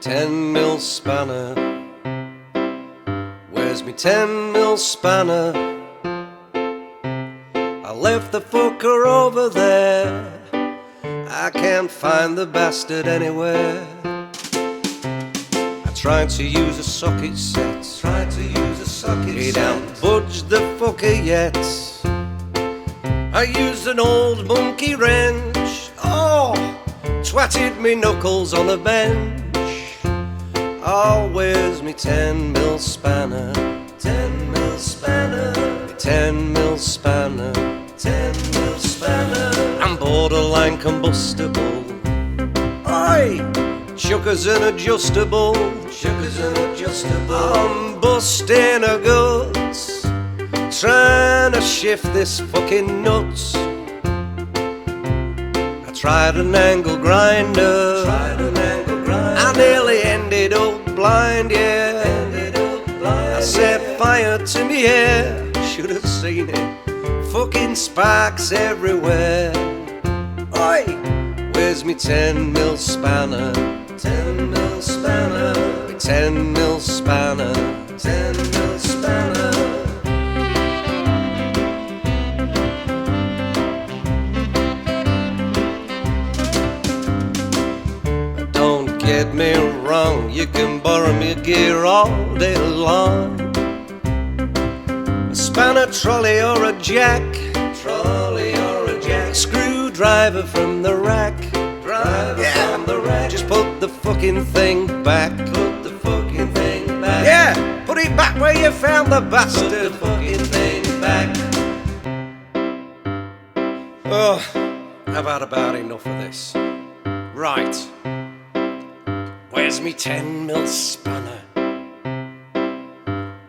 10mm spanner? Where's me 10mm spanner? I left the fucker over there. I can't find the bastard anywhere. I tried to use a socket set. He don't budge the fucker yet. I used an old monkey wrench. Oh, twatted me knuckles on a bench. Oh, where's me 10mm spanner? 10mm spanner. 10mm spanner. 10mm spanner. I'm borderline combustible. Oi! Chuckers and adjustable. Chuckers and adjustable. I'm busting a guts, trying to shift this fucking nuts. I tried an angle grinder. I nearly ended up blind, yeah. I set fire to me hair. Should have seen it. Fucking sparks everywhere. Oi! Where's me 10mm spanner? 10mm spanner. 10mm spanner. 10mm spanner. Don't get me wrong, you can borrow me gear all day long. A spanner, trolley or a jack. Trolley or a jack. Screwdriver from the rack. From the rack. Just put the fucking thing back. Put the fucking thing back. Yeah, put it back where you found the bastard. Put the fucking thing back. Oh, I've had about enough of this. Right. Where's me 10mm spanner?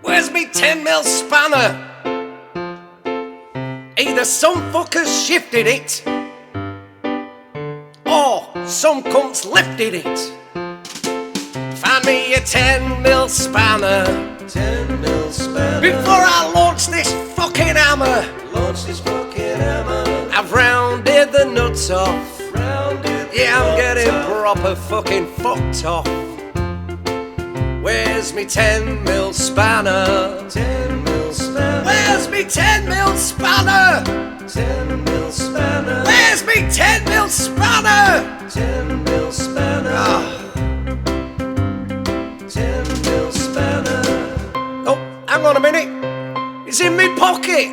Where's me 10mm spanner? Either some fuckers shifted it, or some cunts lifted it. Find me a 10mm spanner. 10mm spanner. Before I launch this fucking hammer. Launch this fucking hammer. I've rounded the nuts off. Yeah, I'm getting proper fucking fucked off. Where's me 10mm spanner? 10mm spanner. Where's me 10mm spanner? 10mm spanner. Where's me 10mm spanner? 10mm spanner. Ah. 10mm spanner. Oh, hang on a minute. It's in me pocket.